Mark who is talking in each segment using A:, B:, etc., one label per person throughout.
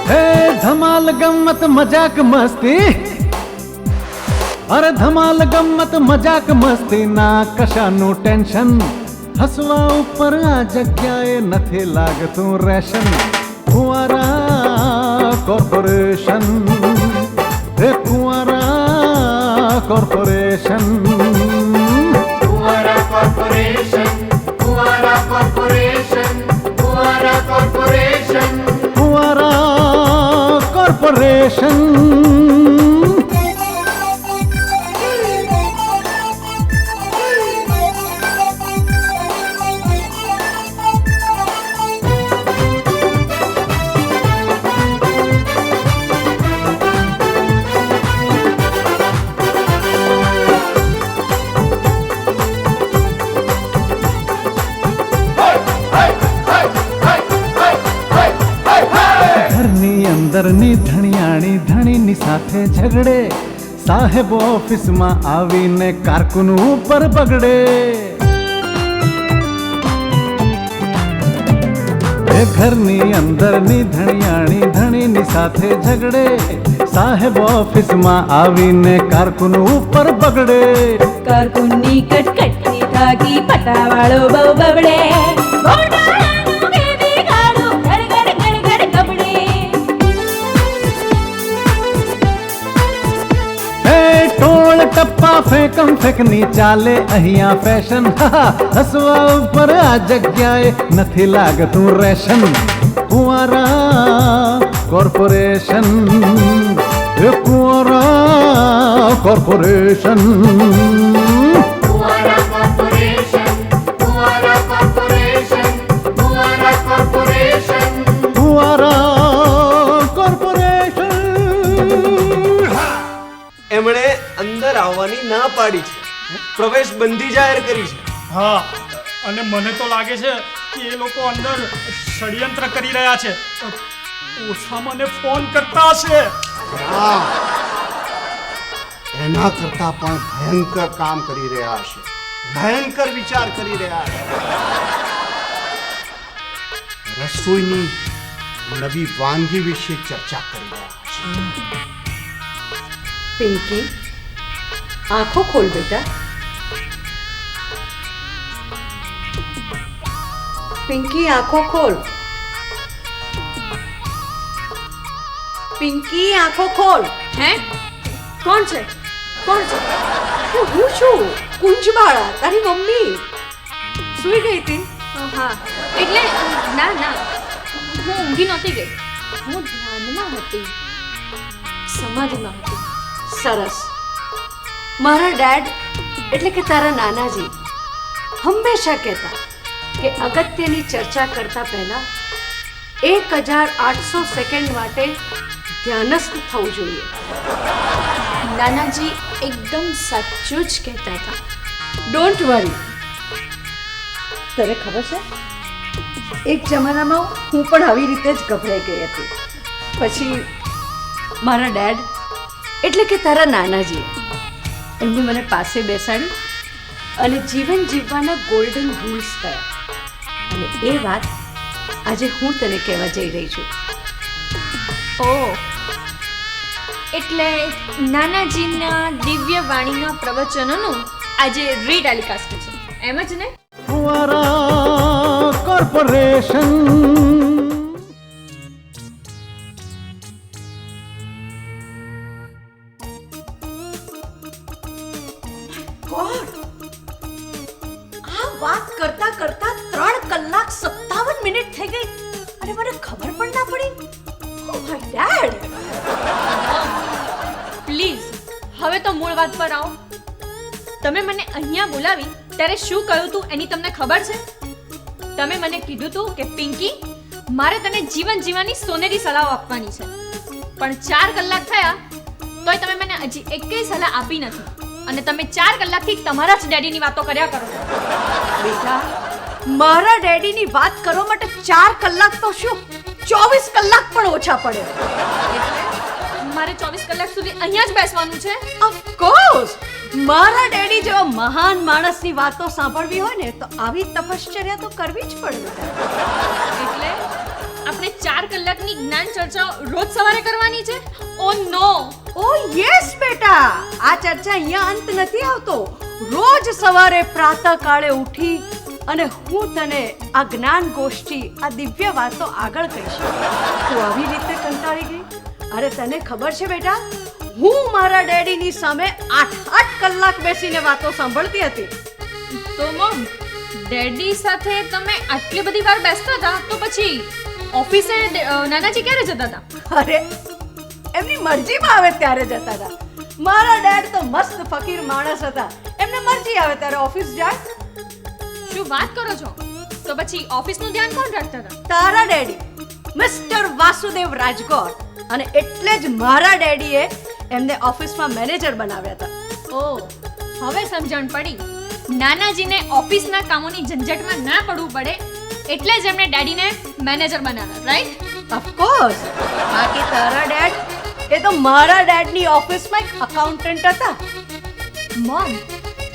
A: હે ધમાલ ગમ્મત મજાક મસ્તી, અરે ધમાલ ગમ્મત મજાક મસ્તી ના કશાનું ટેન્શન, હસવા ઉપર આ જગ્યાએ નથી લાગતું રેશન. કુંવારા કોર્પોરેશન, હે કુંવારા કોર્પોરેશન,
B: કુંવારા કોર્પોરેશન, કુંવારા કોર્પોરેશન, કુંવારા કોર્પોરેશન,
A: કુંવારા કોર્પોરેશન. અંદરની ધણિયાણી ધણીની સાથે ઝઘડે, સાહેબ ઓફિસમાં આવીને કારકુન ઉપર બગડે. એ ઘરની અંદરની ધણિયાણી ધણીની સાથે ઝઘડે, સાહેબ ઓફિસમાં આવીને કારકુન ઉપર બગડે.
C: કારકુનની કટકટની થાકી પટાવાળો બહુ બબડે, ઘોટાળાનું કેદી ગાડું ગડગડ ગડગડ કબડે.
A: ટોળ ટપ્પા ફેંકમ ફેંકની ચાલે અહીંયા ફેશન, હસવા ઉપર આ જગ્યાએ નથી લાગતું રેશન. કુંવારા કોર્પોરેશન, એ કુંવારા કોર્પોરેશન,
B: કુંવારા કોર્પોરેશન, કુંવારા કોર્પોરેશન, કુંવારા કોર્પોરેશન,
A: કુંવારા કોર્પોરેશન.
D: એમણે અંદર આવવાની ના પાડી છે, પ્રવેશ બંધી જાહેર કરી છે.
E: હા, અને મને તો લાગે છે કે એ લોકો અંદર ષડયંત્ર કરી રહ્યા છે. ઓછા મને ફોન કરતા હશે.
F: એના કરતા પણ ભયંકર કામ કરી રહ્યા હશે, ભયંકર વિચાર કરી રહ્યા હશે. રસોઈની નવી વાનગી વિશે ચર્ચા કરી રહ્યા હશે.
G: પિંકી, આંખો ખોલ બેટા. પિંકી, આંખો ખોલ. પિંકી, આંખો ખોલ.
C: હે? કોણ છે? કોણ છે?
G: હું છું કુંજબાળા, તારી મમ્મી. સૂઈ ગઈ હતી?
C: હા, એટલે ના ના, હું ઊંઘી નહોતી ગઈ, હું ધ્યાનમાં હતી, સમાધિમાં હતી.
G: સરસ. મારા ડેડ એટલે કે તારા નાનાજી હંમેશા કહેતા કે અગત્યની ચર્ચા કરતા પહેલા 1800 સેકન્ડ માટે ધ્યાનસ્થ થવું જોઈએ.
C: નાનાજી એકદમ સાચું જ કહેતા હતા.
G: Don't worry. તને ખબર છે, એક જમાનામાં હું પણ આવી રીતે જ ગભરાઈ ગઈ હતી. પછી મારા ડેડ એટલે કે તારા નાનાજીએ એમને મને પાસે બેસાડી અને જીવન જીવવાના ગોલ્ડન રૂલ્સ કહ્યા. અને એ વાત આજે હું તને કહેવા જઈ રહી છું.
C: ઓહ, એટલે નાનાજીના દિવ્ય વાણીના પ્રવચનોનું આજે રીટેલિકાસ્ટ છે, એમ જ ને?
A: કુંવારા કોર્પોરેશન.
G: આ વાત કરતા કરતા 3 કલાક 57 મિનિટ થઈ ગઈ અને મને ખબર પણ ના પડી. Oh my dad.
C: પ્લીઝ હવે તો મૂળ વાત પર આવો. તમે મને અહીંયા બોલાવી ત્યારે શું કહ્યું તું એની તમને ખબર છે? તમે મને કીધું તું કે પિંકી, મારે તને જીવન જીવવાની સોનેરી સલાહ આપવાની છે, પણ 4 કલાક થયા તોય તમે મને હજી એકેય સલાહ આપી નથી, અને તમે 4 કલાકથી તમારા જ ડેડીની વાતો કર્યા કરો છો.
G: બેટા, મારા ડેડીની વાત કરવા માટે 4 કલાક તો શું 24 કલાક પણ ઓછા પડે.
C: મારે 24 કલાક સુધી અહીંયા જ બેસવાનું છે?
G: Of course. મારા ડેડી જેવા મહાન માણસની વાતો સાંભળવી હોય ને તો આવી તપશ્ચર્યા તો કરવી જ પડે.
C: એટલે આપણે 4 કલાકની જ્ઞાન ચર્ચા રોજ સવારે કરવાની છે? ઓ નો.
G: ઓ યસ બેટા, આ ચર્ચા અહીંયા અંત નથી આવતો. રોજ સવારે પ્રાતઃકાળે ઉઠી અને હું તને આ જ્ઞાન ગોષ્ઠી, આ દિવ્ય વાતો આગળ કહીશ. તું આવી રીતે કંટાળી ગઈ? અરે તને ખબર છે બેટા, હું મારા ડેડીની સામે 8 કલાક બેસીને વાતો સાંભળતી હતી.
C: તો મમ, ડેડી સાથે તમે આટલી બધી વાર બેસતા હતા, તો પછી ઓફિસે નાનાજી ક્યારે જતા હતા?
G: અરે એમની મરજીમાં આવે ત્યારે જતા હતા. મારા ડેડ તો મસ્ત ફકીર માણસ હતા, એમને મરજી આવે ત્યારે ઓફિસ જાય.
C: શું વાત કરો છો? તો પછી ઓફિસનું ધ્યાન કોણ રાખતા હતા?
G: તારા ડેડી મિસ્ટર વાસુદેવ રાજગોર, અને એટલે જ મારા ડેડીએ એમને ઓફિસમાં મેનેજર બનાવ્યા હતા.
C: ઓ, હવે સમજણ પડી. નાનાજીને ઓફિસના કામોની ઝંઝટમાં ના પડવું પડે એટલે જ એમણે ડેડીને મેનેજર બનાવ્યા, રાઈટ?
G: ઓફકોર્સ. બાકી તારા ડેડ, એ તો મારા ડેડની ઓફિસમાં એક અકાઉન્ટન્ટ હતા.
C: મોમ,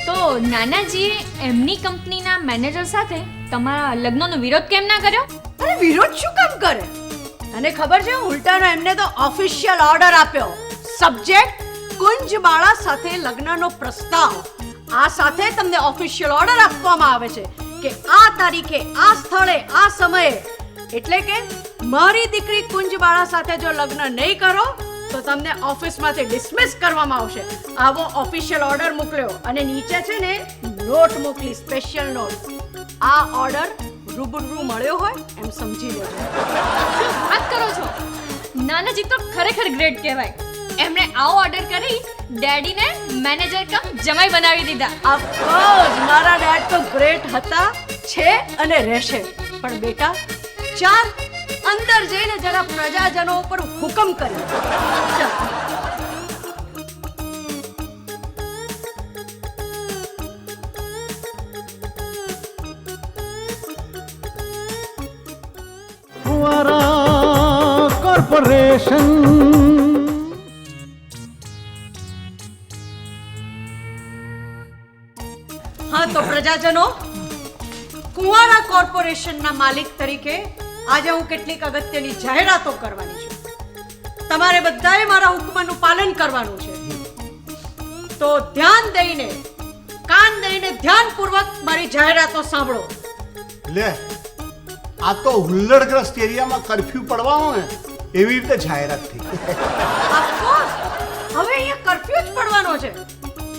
C: તો નાનાજીએ એમની કંપનીના મેનેજર સાથે તમારા લગ્નનો વિરોધ કેમ ના કર્યો?
G: અરે વિરોધ શું કામ કરે? અને ખબર છે, ઉલટાનો એમને તો ઓફિશિયલ ઓર્ડર આપ્યો. સબ્જેક્ટ કુંજબાળા સાથે લગ્નનો પ્રસ્તાવ. આ સાથે તમને ઓફિશિયલ ઓર્ડર આપવામાં આવે છે કે આ તારીખે, આ સ્થળે, આ સમયે, એટલે કે મારી દીકરી કુંજબાળા સાથે જો લગ્ન નહીં કરો તો તમને ઓફિસમાંથી ડિસમિસ કરવામાં આવશે. આવો ઓફિશિયલ ઓર્ડર મોકલ્યો અને નીચે છે ને નોટ મોકલી, સ્પેશિયલ નોટ. આ ઓર્ડર રૂબરૂ મળ્યો હોય એમ સમજી લેજો.
C: શું વાત કરો છો? નાનાજી તો ખરેખર ગ્રેટ કહેવાય. એમણે આવો ઓર્ડર કરી ડેડીને મેનેજર કમ જમાઈ બનાવી દીધા.
G: ઓફકોર્સ, મારા ડેડ તો ગ્રેટ હતા, છે અને રહેશે. પણ બેટા, ચાલ અંદર જઈને જરા પ્રજાજનો ઉપર હુકમ કરી. ચાલ.
A: ફુવારા કોર્પોરેશન.
G: હા તો પ્રજાજનો, કુંવારા કોર્પોરેશનના માલિક તરીકે આજે હું કેટલીક અગત્યની જાહેરાતો કરવાની છું. તમારે બધાએ મારા હુકમનું પાલન કરવાનું છે. તો ધ્યાન દઈને, કાન દઈને ધ્યાનપૂર્વક મારી જાહેરાતો સાંભળો.
F: લે, આ તો હુલ્લડગ્રસ્ત એરિયામાં કર્ફ્યુ પડવાનો ને એવી રીતે જાહેરાત થઈ.
G: ઓફકોર્સ, હવે અહીંયા કર્ફ્યુ જ પડવાનો છે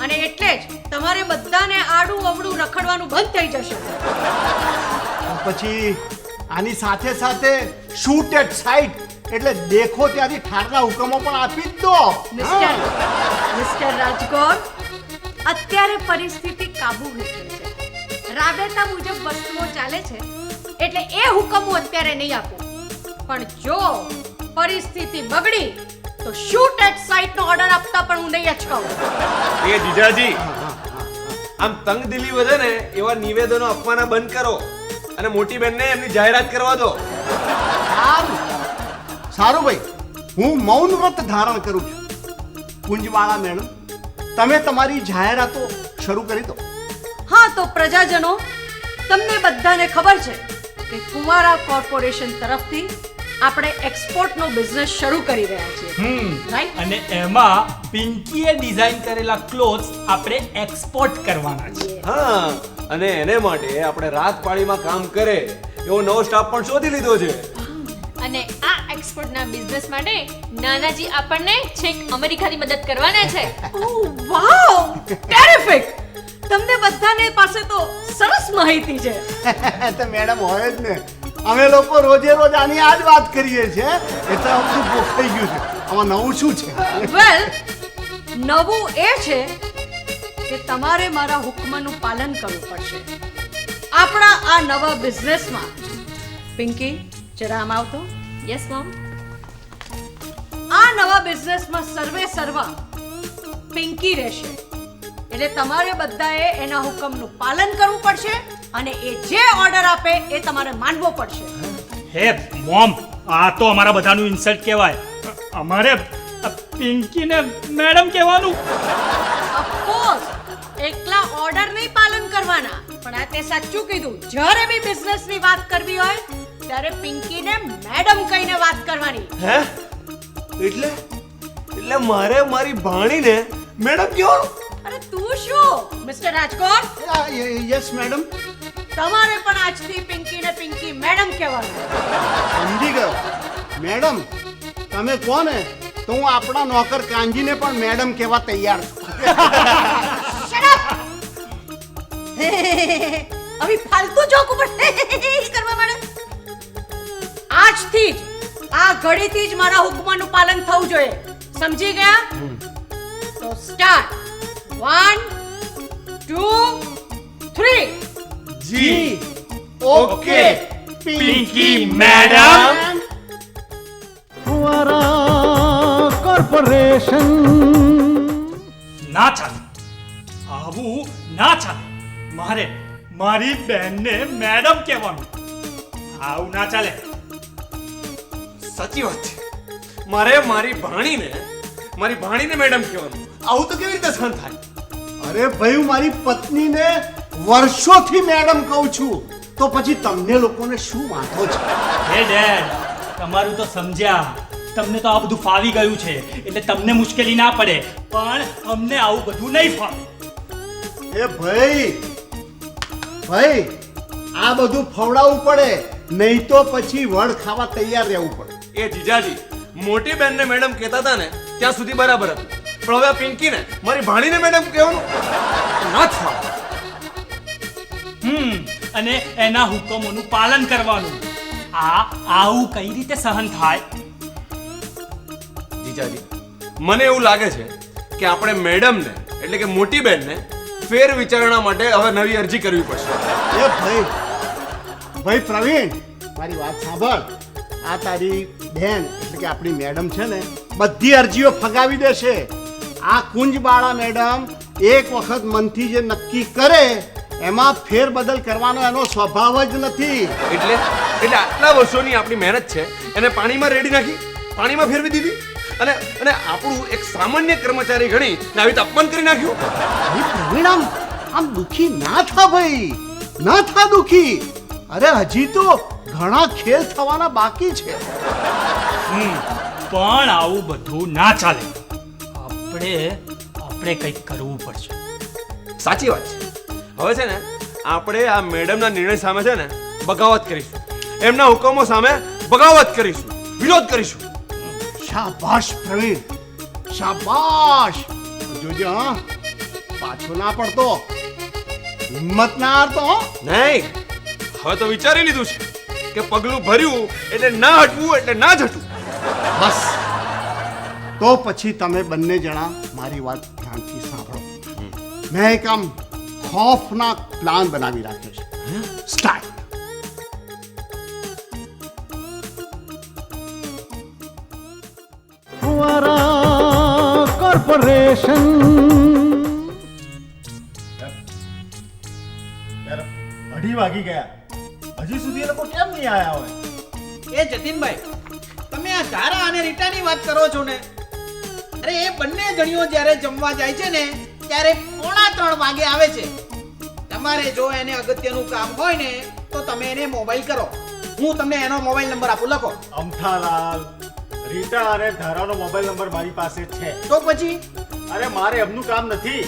G: અને એટલે જ તમારે બધાને આડું અવડું રખડવાનું બંધ થઈ જશે.
F: પછી આની સાથે સાથે શૂટ એટ સાઇટ, એટલે દેખો ત્યાંથી ઠારના હુકમો પણ આપી જ દો.
G: મિસ્ટર રાજગોર, અત્યારે પરિસ્થિતિ કાબુ હેઠળ છે. રાબેતા મુજબ વસ્તુઓ ચાલે છે, એટલે એ હુકમો અત્યારે નહીં આપું. પણ જો પરિસ્થિતિ બગડી તો શૂટ એટ સાઇટ નો ઓર્ડર આપતા પણ હું નહીં અચકાવું.
D: એ જીજાજી, આમ તંગદિલી વધે ને એવા નિવેદનો આપવાના બંધ કરો અને મોટી બેનને એમની જાહેરાત કરવા દો.
F: સારું ભાઈ, હું મૌન વ્રત ધારણ કરું છું. કુંજવાળા મેડમ, તમે તમારી જાહેરાતો શરૂ કરી દો.
G: હા તો પ્રજાજનો, તમને બધાને ખબર છે કે કુંવારા કોર્પોરેશન તરફથી આપણે એક્સપોર્ટનો બિઝનેસ શરૂ કરી રહ્યા છીએ, રાઈટ?
E: અને એમાં પિંકીએ ડિઝાઇન કરેલા ક્લોથ્સ આપણે એક્સપોર્ટ કરવાના છે.
D: હા, અને એને માટે આપણે રાત પાળીમાં કામ કરે એવો નવો સ્ટાફ પણ શોધી લીધો છે.
C: અને આ એક્સપોર્ટના બિઝનેસ માટે નાનાજી આપણને છેક અમેરિકાની મદદ કરવાના છે.
G: ઓહ વાવ, ટેરિફિક! તમને બધાને પાસે તો સરસ માહિતી છે.
F: તો મેડમ હોય જ ને, અમે લોકો રોજે રોજ આની આ જ વાત કરીએ છીએ, એટલે આ બધું ગોખાઈ ગયું છે. આમાં નવું શું છે?
G: વેલ, નવું એ છે કે તમારે મારા હુકમનું પાલન કરવું પડશે આપણા આ નવા બિઝનેસમાં. પિંકી, જરા આમ આવતો.
C: Yes mom.
G: આ નવા બિઝનેસમાં સર્વે સર્વા પિંકી રહેશે, એટલે તમારે બધાએ એના હુકમનું પાલન કરવું પડશે અને એ જે ઓર્ડર આપે એ તમારે માનવો પડશે.
E: હે મોમ, આ તો અમારા બધાનું ઇન્સલ્ટ કહેવાય. અમારે પિંકીને મેડમ કહેવાનું?
G: ઓફકોર્સ, એકલા ઓર્ડર નહીં પાલન કરવાના, પણ આ તે સાચું કીધું. જ્યારે બી બિઝનેસની વાત કરવી હોય ત્યારે પિંકીને મેડમ કહીને વાત કરવાની.
D: હે એટલે મારે મારી ભાણીને મેડમ કહેવાનું?
G: અરે તું શું મિસ્ટર રાજકોટ,
F: યસ મેડમ.
G: તમારે પણ આજથી પિંકીને પિંકી મેડમ કહેવાનું.
F: સમજી ગયો મેડમ. તમે કોને તો હું આપણા નોકર કાંજીને પણ મેડમ કહેવા તૈયાર છું.
G: Shut up! હવે ફાલતુ જોક ઉપર કરવા માંડે. આજથી જ આ ઘડીથી જ મારા હુકમનું પાલન થવું જોઈએ. સમજી ગયા? તો સ્ટાર્ટ. 1 2 3.
F: જી ઓકે
E: પિંકી મેડમ.
A: ફુવારા કોર્પોરેશન.
E: ના ચાલે, આવું ના ચાલે. મારી બહેનને મેડમ કહેવાનું, આવું ના ચાલે.
D: સાચી વાત છે. મારે મારી ભાણીને મેડમ કહેવાનું. આવું તો કેવી રીતે સહન થાય?
F: અરે ભાઈ હું મારી પત્નીને વર્ષોથી મેડમ કહું છું તો પછી તમને લોકોને શું વાંધો છે?
E: હે ડેડ, તમારું તો સમજ્યા. તમને તો આ બધું ફાવી ગયું છે એટલે તમને મુશ્કેલી ના પડે, પણ અમને આવું બધું નહીં ફાવે.
F: એ ભાઈ આ બધું ફવડાવવું પડે, નહીં તો પછી વડ ખાવા તૈયાર રહેવું પડે.
D: એ જીજાજી મોટી બેનને મેડમ કહેતા હતા ને ત્યાં સુધી બરાબર હતું, પણ હવે આ પિંકીને મારી ભાણીને મેડમ કહેવાનું ના થાય.
E: અને એના હુકમોનું પાલન કરવાનું. આવું કઈ રીતે સહન થાય?
D: જીજાજી મને એવું લાગે છે કે આપણે મેડમને એટલે કે મોટી બેનને ફેર વિચારણા માટે હવે નવી અરજી કરવી પડશે.
F: એ ભાઈ પ્રવીણ મારી વાત સાંભળ. આ તારી બેન એટલે કે આપણી મેડમ છે ને બધી અરજીઓ ફગાવી દેશે. આ કુંજબાળા મેડમ એક વખત મનથી જે નક્કી કરે એમાં ફેરબદલ કરવાનો એનો સ્વભાવ જ નથી.
D: એટલે આટલા વર્ષોની આપણી મહેનત છે એને પાણીમાં રેડી નાખી, પાણીમાં ફેરવી દીધી અને આપણું એક સામાન્ય કર્મચારી ગણી ને આવી રીતે અપમાન કરી નાખ્યું.
F: પ્રવીણ આમ દુખી ના થા ભાઈ, ના થા દુખી. અરે હજી તો ઘણા ખેલ થવાના બાકી છે.
E: પણ આવું બધું ના ચાલે. આપણે કંઈક કરવું પડશે.
D: સાચી વાત છે. હવે છે ને આપણે આ મેડમના નિર્ણય સામે છે ને બગાવત કરીશું, એમના હુકમો સામે બગાવત કરીશું, વિરોધ કરીશું.
F: શાબાશ પ્રવીણ, શાબાશ. જોજો હા, પાછો ના પડતો, હિંમત ના હારતો હો.
D: નહીં, હવે તો વિચારી લીધું છે કે પગલું ભર્યું એટલે ના હટવું એટલે ના જ હટવું.
F: બસ તો પછી તમે બંને જણા મારી વાત ધ્યાનથી સાંભળો. મેં એક આમ ખોફનાક પ્લાન બનાવી રાખ્યો છે. સ્ટાર્ટ.
A: ફુવારા કોર્પોરેશન.
H: અઢી વાગી ગયા, હજી સુધી એ લોકો કેમ નહીં આયા હોય?
I: એ જતીનભાઈ, તમે આ ધારા અને રીટાની વાત કરો છો ને? અરે એ બંને જણીઓ જ્યારે જમવા જાય છે ને ત્યારે 2:45 વાગે આવે છે. તમારે જો એને અગત્યનું કામ હોય ને તો તમે એને મોબાઈલ કરો. હું તમને એનો મોબાઈલ નંબર આપું, લખો.
H: અમથાલાલ, રીટા અને ધારાનો મોબાઈલ નંબર મારી પાસે છે.
I: તો પછી
H: અરે મારે એમનું કામ નથી.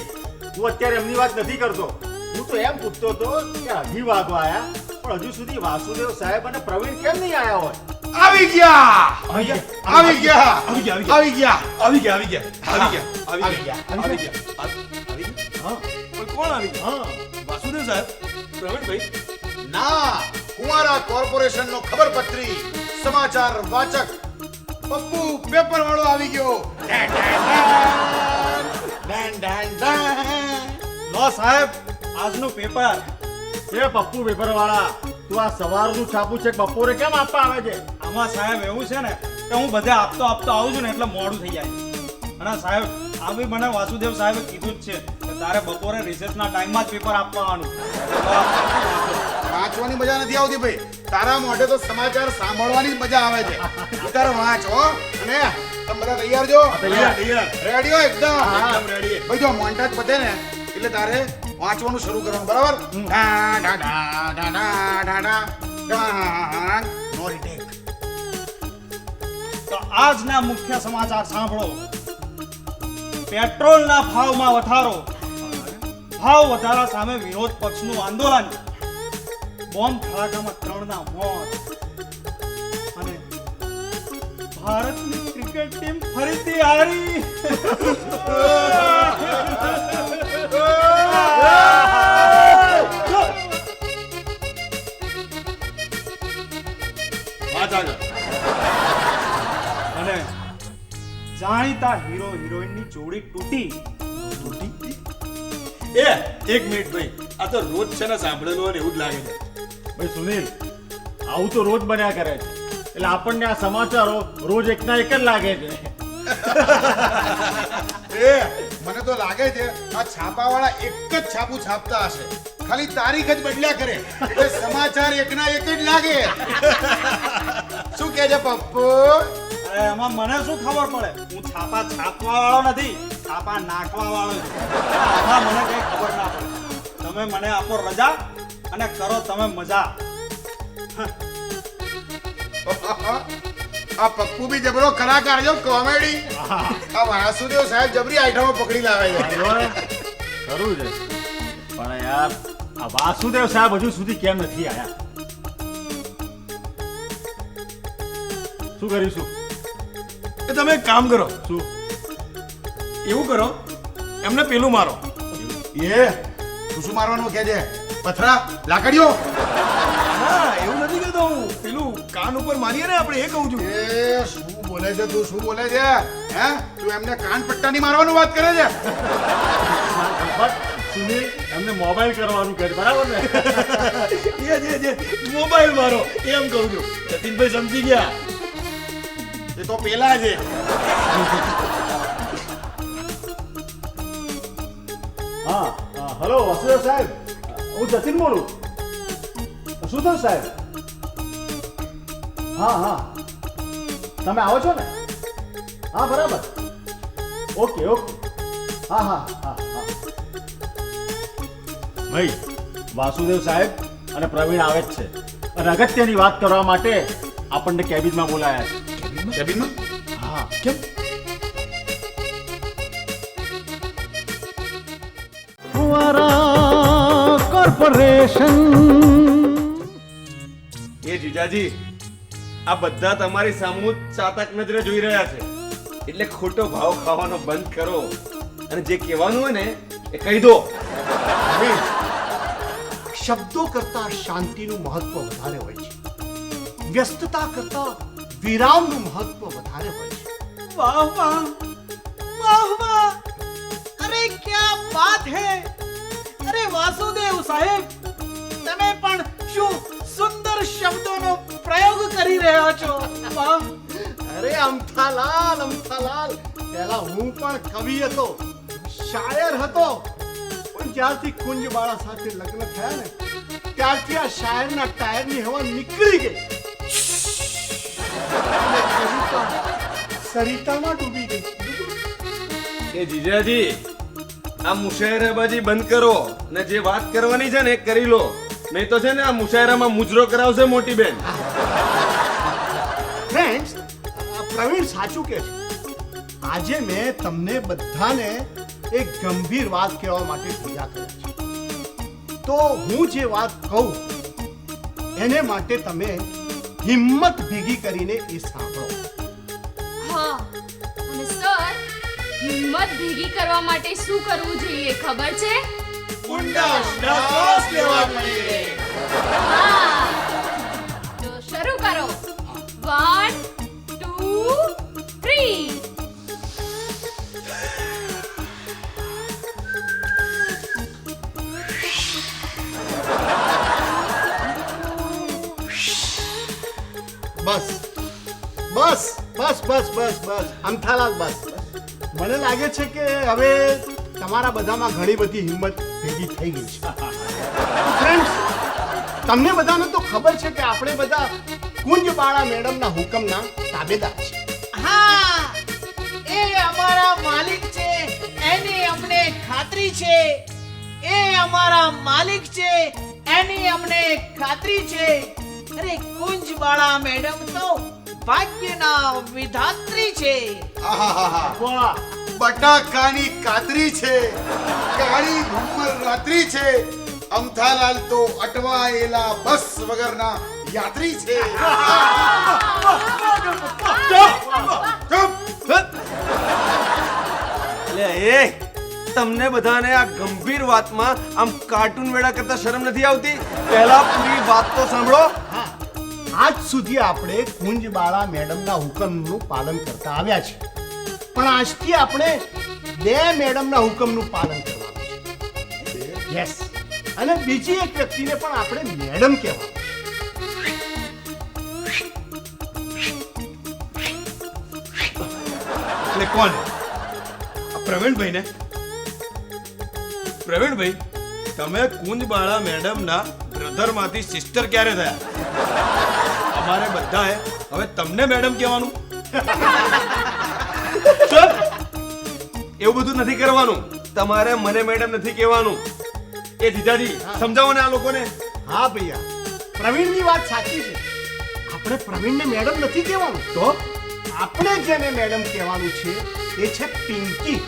H: હું અત્યારે એમની વાત નથી કરતો. હું તો એમ પૂછતો હતો કે અઢી વાગવા આયા પણ હજુ સુધી વાસુદેવ સાહેબ અને પ્રવીણ કેમ નહીં આયા હોય?
D: આવી ગયા. પણ કોણ આવી ગયા? વાસુદેવ સાહેબ, પ્રવીણભાઈ?
J: ના, કુંવારા કોર્પોરેશન નો ખબરપત્રી સમાચાર વાચક પપ્પુ પેપર વાળો આવી ગયો.
H: લો સાહેબ, આજનું પેપર. એ પપ્પુ પેપર વાળા, તું આ સવારનું છાપું છે બપોરે કેમ આપવા આવે છે?
K: આમાં સાહેબ એવું છે ને કે હું બધે આપતો આવું છું ને એટલે મોડું થઈ જાય. અને સાહેબ આ બી મને વાસુદેવ સાહેબે કીધું જ છે કે તારે બપોરે રિસેસના ટાઈમમાં જ પેપર આપવાનું.
J: વાંચવાની મજા નથી આવતી ભાઈ, તારા મોઢે તો સમાચાર સાંભળવાની જ મજા આવે છે. ઉતાર વાંચ હો. અને તમે બધા તૈયાર છો? રેડી હો? એકદમ રેડી. ભાઈ જો મોન્ટાજ પતે ને એટલે તારે વાંચવાનું શરૂ કરવાનું, બરાબર? નો રિટેક.
K: તો આજના મુખ્ય સમાચાર સાંભળો. પેટ્રોલના ભાવમાં વધારો, ભાવ વધારા સામે વિરોધ પક્ષનું આંદોલન, બોમ્બ ધડાકામાં 3 ના મોત અને ભારતની ક્રિકેટ ટીમ ફરીથી હારી.
D: વાત આગળ.
K: અને જાણીતા હીરો હિરોઈનની જોડી તૂટી.
D: એક મિનિટ ભાઈ, આ તો રોજ છે ને સાંભળેલું હોય ને એવું જ લાગે છે.
F: ભાઈ સુનિલ, આવું તો રોજ બન્યા કરે છે, એટલે આપણને આ સમાચારો રોજ એકના એક જ લાગે છે.
J: મને તો લાગે છે આ છાપાવાળા એક જ છાપું છાપતા હશે, ખાલી તારીખ જ બદલ્યા કરે એટલે સમાચાર એકના એક જ લાગે. શું કહે છે પપ્પુ?
K: અરે એમાં મને શું ખબર પડે? હું છાપા છાપવા વાળો નથી, છાપા નાખવા વાળો છું. આમાં મને કઈ ખબર ના પડે. તમે મને આપો રજા અને કરો તમે મજા.
J: આ પપ્પુ બી જબરો કલાકાર જો, કોમેડી. આ વાસુદેવ સાહેબ જબરી આઈટમો પકડી લાવે છે.
F: ખરું છે, પણ યાર આ વાસુદેવ સાહેબ હજુ સુધી કેમ નથી આયા? શું કરીશું?
D: એ તમે એક કામ કરો,
F: શું
D: એવું કરો, એમને પેલું મારો.
J: તું શું મારવાનું કે છે? પથરા, લાકડીઓ?
D: હા, એવું નથી કહેતો હું, પેલું કાન ઉપર મારીએ ને આપણે, એ કહું છું.
J: એ શું બોલે છે તું? શું બોલે છે? હે, તું એમને કાન પટ્ટાની મારવાનું વાત કરે છે?
F: સુનિલ એમને મોબાઈલ કરવાનું કહે છે, બરાબર ને?
D: જે મોબાઈલ મારો એમ કહું છું. જતીનભાઈ સમજી ગયા.
J: એ તો પેલા છે.
F: હા, હલો વાસુદેવ સાહેબ, હું જતીન બોલું. શું થયું સાહેબ? હા, તમે આવો છો ને? હા, બરાબર. ઓકે. હા. ભાઈ, વાસુદેવ સાહેબ અને પ્રવીણ આવે જ છે અને અગત્યની વાત કરવા માટે આપણને કેબિનમાં બોલાયા છે.
J: કેબિનમાં?
F: હા.
J: કેમ?
A: ફુવારા કોર્પોરેશન.
D: એ જીજાજી, આ બધા તમારી સામુ ચાતક નજરે જોઈ રહ્યા છે, એટલે ખોટો ભાવ ખાવાનો બંધ કરો અને જે કહેવાનું હોય ને એ કહી દો.
F: શબ્દો કરતા શાંતિનું મહત્વ વધારે હોય છે, વ્યસ્તતા કરતા વિરામનું મહત્વ વધારે હોય છે.
I: વાહ વાહ વાહ વાહ, અરે ક્યા બાત હે! અરે વાસુદેવ સાહેબ, તમે પણ શું સુંદર શબ્દોનો પ્રયોગ કરી રહ્યા છો. વાહ!
F: અરે અમથાલાલ, પહેલા હું પણ કવિ હતો, શાયર હતો, પણ જ્યારથી કુંજબાળા સાથે લગ્ન થયા ને ત્યારથી આ શાયરના ટાયરની હવા નીકળી ગઈ અને સરિતામાં ડૂબી ગઈ.
D: એ જીજાજી, આ મુશાયરાબાજી બંધ કરો અને જે વાત કરવાની છે ને એ કરી લો, નહીં તો છે ને આ મુશાયરામાં મુજરો કરાવશે મોટી બેન.
F: ફ્રેન્ડ્સ, પ્રવીણ સાચું કહે છે. આજે મેં તમને બધાને એક ગંભીર વાત કહેવા માટે ભેગા કર્યા છે. તો હું જે વાત કહું એને માટે તમે હિંમત ભેગી કરીને એ સાંભળો.
C: હા, અને સર, હિંમત ભેગી કરવા માટે શું કરવું જોઈએ ખબર છે?
J: ઊંડા શ્વાસ લેવા પડે.
C: હા, તો શરૂ કરો. 1 2 3.
F: બસ અમથાલાલ, બસ. મને લાગે છે કે હવે તમારા બધામાં ઘણી બધી હિંમત ભેગી થઈ ગઈ છે. ફ્રેન્ડ્સ, તમને બધાને તો ખબર છે કે આપણે બધા કુંજબાળા મેડમના હુકમના તાબેદાર છે.
I: હા, એ અમારા માલિક છે, એની અમને ખાતરી છે. એ અમારા માલિક છે, એની અમને ખાતરી છે. અરે કુંજબાળા મેડમ તો ભાગ્યના વિધાત્રી છે.
J: આહાહાહા.
F: વાહ
J: બટાકાની કાતરી છે, કાળી ઘુમ્મર રાત્રી છે, અમથાલાલ તો અટવાયેલા બસ વગરના યાત્રી છે.
D: એટલે એ તમને બધાને આ ગંભીર વાતમાં આમ કાર્ટૂન વેડા કરતા શરમ નથી આવતી? પહેલા પૂરી વાત તો સાંભળો.
F: હા આજ સુધી આપણે કુંજબાળા મેડમના હુકમનું પાલન કરતા આવ્યા છે, પણ આજથી આપણે બે મેડમના હુકમનું પાલન કરવાનું છે. યસ, અને બીજી એક વ્યક્તિને પણ આપણે મેડમ કહેવાનું.
D: એટલે કોણ? આ પ્રવીણભાઈ ને? પ્રવીણભાઈ, તમે કુંજબાળા મેડમના બ્રધરમાંથી સિસ્ટર ક્યારે થયા? અમારે બધાએ હવે તમને મેડમ કહેવાનું? એવું બધું નથી કરવાનું. તમારે મને મેડમ નથી કહેવાનું. એ જીજાજી સમજાવો ને આ લોકોને.
F: હા ભૈયા, પ્રવીણની વાત સાચી છે. આપણે પ્રવીણને મેડમ નથી કહેવાનું, તો આપણે જેને મેડમ કહેવાનું છે એ છે પિંકી.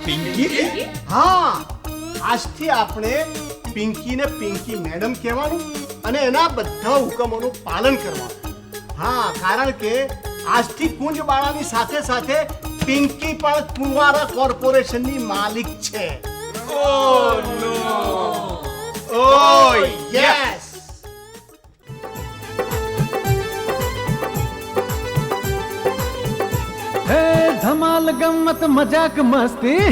D: પિંકી?
F: હા, આજથી આપણે પિંકીને પિંકી મેડમ કહેવાનું અને એના બધા હુકમોનું પાલન કરવાનું. હા, કારણ કે આજથી કુંજબાળાની સાથે સાથે પિંકી પણ કુંવારા કોર્પોરેશનની માલિક છે.
D: ઓહ નો.
F: ઓહ યસ.
A: હે ધમાલ ગમ્મત મજાક મસ્તી,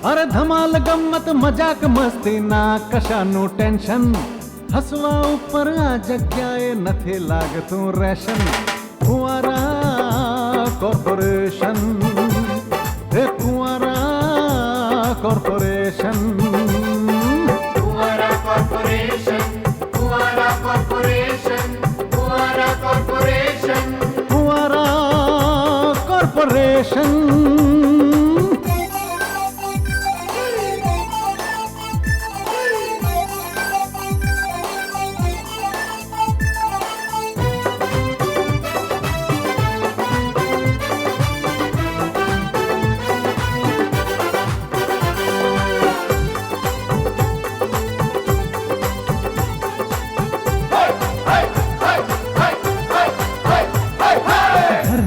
A: અરે ધમાલ ગમ્મત મજાક મસ્તી ના કશાનું ટેન્શન, હસવા ઉપર આ જગ્યાએ નથી લાગતું રેશન. કુંવારા કોર્પોરેશન, હે કુંવારા corporation.
B: Kuwara Corporation, Kuwara Corporation, Kuwara Corporation.
A: કુંવારા કોર્પોરેશન.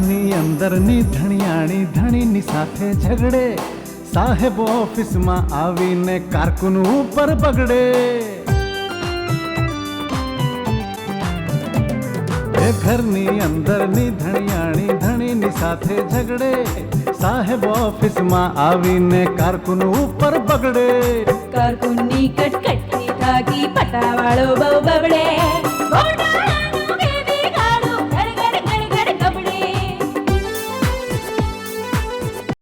A: ઘરની અંદરની ધણિયાણી ધણીની સાથે ઝઘડે, સાહેબ ઓફિસમાં આવીને કારકુન ઉપર બગડે. એ ઘરની અંદરની ધણિયાણી ધણીની સાથે ઝઘડે, સાહેબ ઓફિસમાં આવીને કારકુન ઉપર બગડે.
L: કારકુનની કટકટથી થાકી પટાવાળો બહુ બબડે.